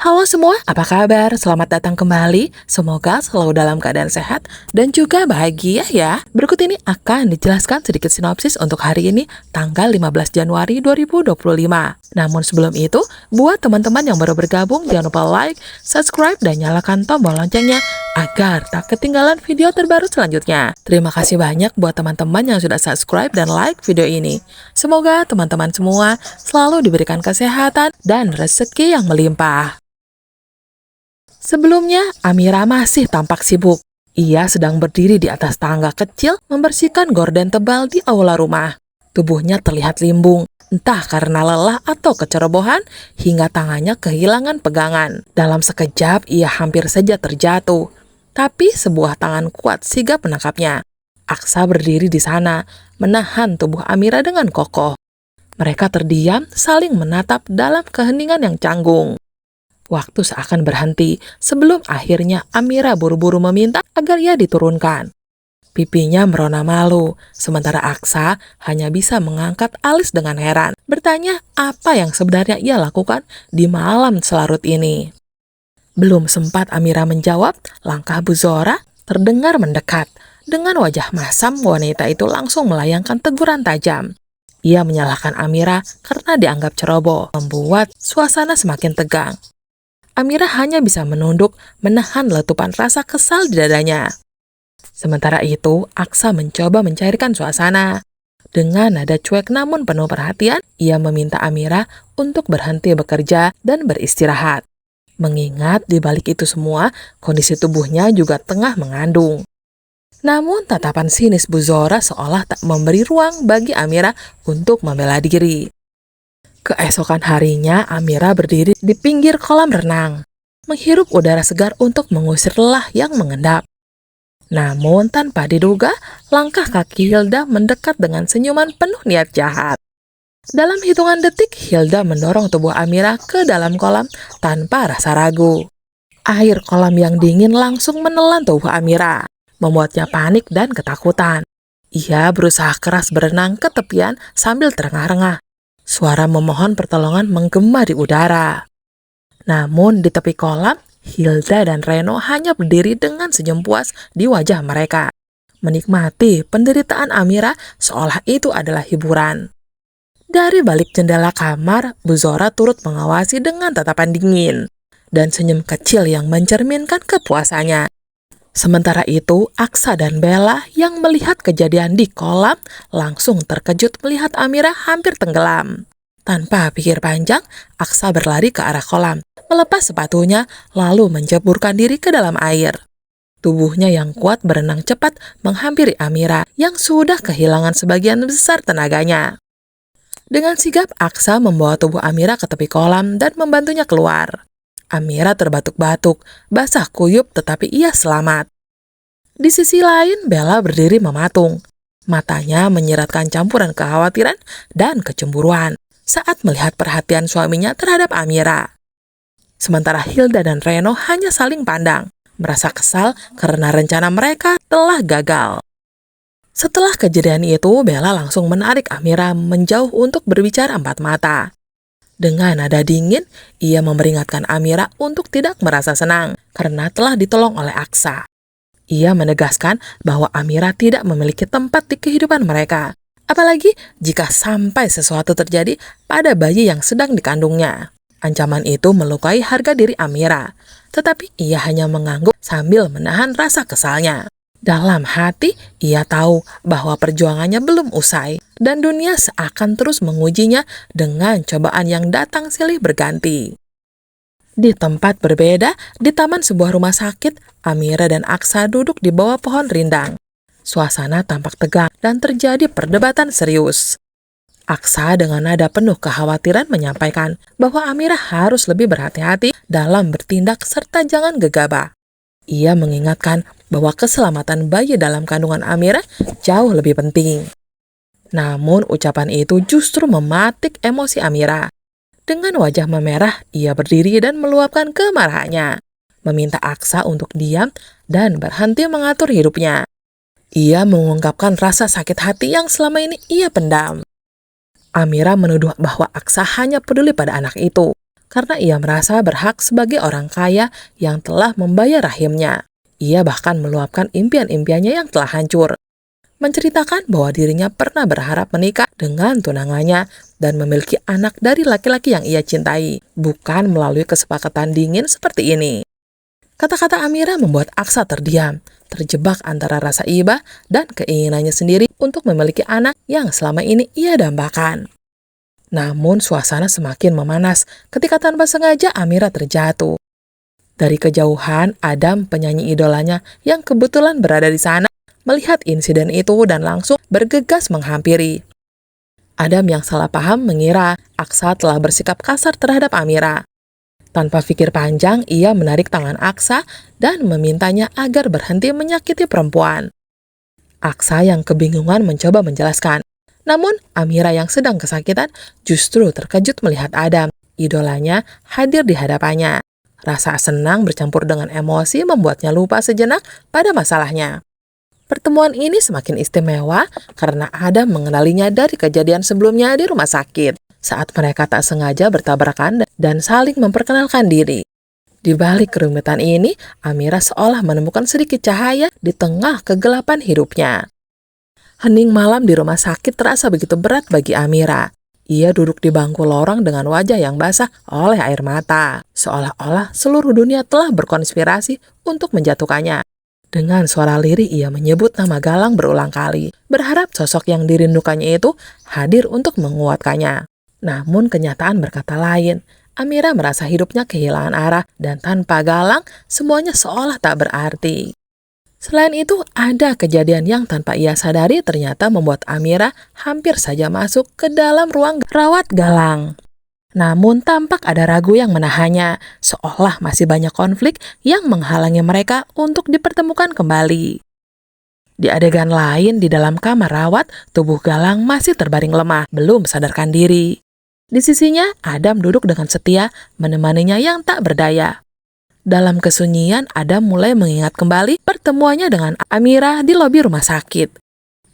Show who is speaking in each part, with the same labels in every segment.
Speaker 1: Halo semua, apa kabar? Selamat datang kembali. Semoga selalu dalam keadaan sehat dan juga bahagia ya. Berikut ini akan dijelaskan sedikit sinopsis untuk hari ini, tanggal 15 Januari 2025. Namun sebelum itu, buat teman-teman yang baru bergabung, jangan lupa like, subscribe, dan nyalakan tombol loncengnya agar tak ketinggalan video terbaru selanjutnya. Terima kasih banyak buat teman-teman yang sudah subscribe dan like video ini. Semoga teman-teman semua selalu diberikan kesehatan dan rezeki yang melimpah. Sebelumnya, Amira masih tampak sibuk. Ia sedang berdiri di atas tangga kecil membersihkan gorden tebal di aula rumah. Tubuhnya terlihat limbung, entah karena lelah atau kecerobohan, hingga tangannya kehilangan pegangan. Dalam sekejap, ia hampir saja terjatuh. Tapi sebuah tangan kuat sigap menangkapnya. Aksa berdiri di sana, menahan tubuh Amira dengan kokoh. Mereka terdiam, saling menatap dalam keheningan yang canggung. Waktu seakan berhenti sebelum akhirnya Amira buru-buru meminta agar ia diturunkan. Pipinya merona malu, sementara Aksa hanya bisa mengangkat alis dengan heran, bertanya apa yang sebenarnya ia lakukan di malam selarut ini. Belum sempat Amira menjawab, langkah Bu Zora terdengar mendekat. Dengan wajah masam, wanita itu langsung melayangkan teguran tajam. Ia menyalahkan Amira karena dianggap ceroboh, membuat suasana semakin tegang. Amira hanya bisa menunduk, menahan letupan rasa kesal di dadanya. Sementara itu, Aksa mencoba mencairkan suasana. Dengan nada cuek namun penuh perhatian, ia meminta Amira untuk berhenti bekerja dan beristirahat. Mengingat di balik itu semua, kondisi tubuhnya juga tengah mengandung. Namun tatapan sinis Bu Zora seolah tak memberi ruang bagi Amira untuk membela diri. Keesokan harinya, Amira berdiri di pinggir kolam renang, menghirup udara segar untuk mengusir lelah yang mengendap. Namun tanpa diduga, langkah kaki Hilda mendekat dengan senyuman penuh niat jahat. Dalam hitungan detik, Hilda mendorong tubuh Amira ke dalam kolam tanpa rasa ragu. Air kolam yang dingin langsung menelan tubuh Amira, membuatnya panik dan ketakutan. Ia berusaha keras berenang ke tepian sambil terengah-engah. Suara memohon pertolongan menggema di udara. Namun di tepi kolam, Hilda dan Reno hanya berdiri dengan senyum puas di wajah mereka, menikmati penderitaan Amira seolah itu adalah hiburan. Dari balik jendela kamar, Bu Zora turut mengawasi dengan tatapan dingin dan senyum kecil yang mencerminkan kepuasannya. Sementara itu, Aksa dan Bella yang melihat kejadian di kolam langsung terkejut melihat Amira hampir tenggelam. Tanpa pikir panjang, Aksa berlari ke arah kolam, melepas sepatunya, lalu menjeburkan diri ke dalam air. Tubuhnya yang kuat berenang cepat menghampiri Amira yang sudah kehilangan sebagian besar tenaganya. Dengan sigap, Aksa membawa tubuh Amira ke tepi kolam dan membantunya keluar. Amira terbatuk-batuk, basah kuyup tetapi ia selamat. Di sisi lain, Bella berdiri mematung. Matanya menyiratkan campuran kekhawatiran dan kecemburuan saat melihat perhatian suaminya terhadap Amira. Sementara Hilda dan Reno hanya saling pandang, merasa kesal karena rencana mereka telah gagal. Setelah kejadian itu, Bella langsung menarik Amira menjauh untuk berbicara empat mata. Dengan nada dingin, ia memperingatkan Amira untuk tidak merasa senang karena telah ditolong oleh Aksa. Ia menegaskan bahwa Amira tidak memiliki tempat di kehidupan mereka, apalagi jika sampai sesuatu terjadi pada bayi yang sedang dikandungnya. Ancaman itu melukai harga diri Amira, tetapi ia hanya mengangguk sambil menahan rasa kesalnya. Dalam hati, ia tahu bahwa perjuangannya belum usai, dan dunia seakan terus mengujinya dengan cobaan yang datang silih berganti. Di tempat berbeda, di taman sebuah rumah sakit, Amira dan Aksa duduk di bawah pohon rindang. Suasana tampak tegang dan terjadi perdebatan serius. Aksa dengan nada penuh kekhawatiran menyampaikan bahwa Amira harus lebih berhati-hati dalam bertindak serta jangan gegabah. Ia mengingatkan bahwa keselamatan bayi dalam kandungan Amira jauh lebih penting. Namun ucapan itu justru mematik emosi Amira. Dengan wajah memerah, ia berdiri dan meluapkan kemarahannya, meminta Aksa untuk diam dan berhenti mengatur hidupnya. Ia mengungkapkan rasa sakit hati yang selama ini ia pendam. Amira menuduh bahwa Aksa hanya peduli pada anak itu, karena ia merasa berhak sebagai orang kaya yang telah membayar rahimnya. Ia bahkan meluapkan impian-impiannya yang telah hancur, menceritakan bahwa dirinya pernah berharap menikah dengan tunangannya dan memiliki anak dari laki-laki yang ia cintai, bukan melalui kesepakatan dingin seperti ini. Kata-kata Amira membuat Aksa terdiam, terjebak antara rasa iba dan keinginannya sendiri untuk memiliki anak yang selama ini ia dambakan. Namun suasana semakin memanas ketika tanpa sengaja Amira terjatuh. Dari kejauhan, Adam, penyanyi idolanya yang kebetulan berada di sana, melihat insiden itu dan langsung bergegas menghampiri. Adam yang salah paham mengira Aksa telah bersikap kasar terhadap Amira. Tanpa pikir panjang, ia menarik tangan Aksa dan memintanya agar berhenti menyakiti perempuan. Aksa yang kebingungan mencoba menjelaskan. Namun, Amira yang sedang kesakitan justru terkejut melihat Adam, idolanya, hadir di hadapannya. Rasa senang bercampur dengan emosi membuatnya lupa sejenak pada masalahnya. Pertemuan ini semakin istimewa karena Adam mengenalinya dari kejadian sebelumnya di rumah sakit, saat mereka tak sengaja bertabrakan dan saling memperkenalkan diri. Di balik kerumitan ini, Amira seolah menemukan sedikit cahaya di tengah kegelapan hidupnya. Hening malam di rumah sakit terasa begitu berat bagi Amira. Ia duduk di bangku lorong dengan wajah yang basah oleh air mata, seolah-olah seluruh dunia telah berkonspirasi untuk menjatuhkannya. Dengan suara lirih ia menyebut nama Galang berulang kali, berharap sosok yang dirindukannya itu hadir untuk menguatkannya. Namun kenyataan berkata lain. Amira merasa hidupnya kehilangan arah dan tanpa Galang semuanya seolah tak berarti. Selain itu, ada kejadian yang tanpa ia sadari ternyata membuat Amira hampir saja masuk ke dalam ruang rawat Galang. Namun tampak ada ragu yang menahannya, seolah masih banyak konflik yang menghalangi mereka untuk dipertemukan kembali. Di adegan lain di dalam kamar rawat, tubuh Galang masih terbaring lemah, belum sadarkan diri. Di sisinya, Adam duduk dengan setia, menemaninya yang tak berdaya. Dalam kesunyian, Adam mulai mengingat kembali pertemuannya dengan Amira di lobi rumah sakit.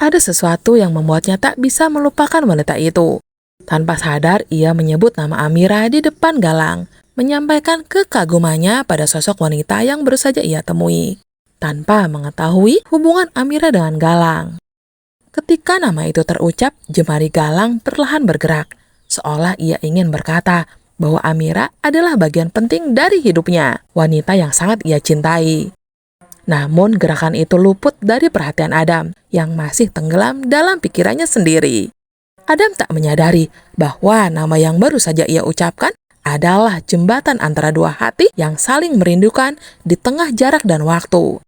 Speaker 1: Ada sesuatu yang membuatnya tak bisa melupakan wanita itu. Tanpa sadar, ia menyebut nama Amira di depan Galang, menyampaikan kekagumannya pada sosok wanita yang baru saja ia temui, tanpa mengetahui hubungan Amira dengan Galang. Ketika nama itu terucap, jemari Galang perlahan bergerak, seolah ia ingin berkata bahwa Amira adalah bagian penting dari hidupnya, wanita yang sangat ia cintai. Namun gerakan itu luput dari perhatian Adam yang masih tenggelam dalam pikirannya sendiri. Adam tak menyadari bahwa nama yang baru saja ia ucapkan adalah jembatan antara dua hati yang saling merindukan di tengah jarak dan waktu.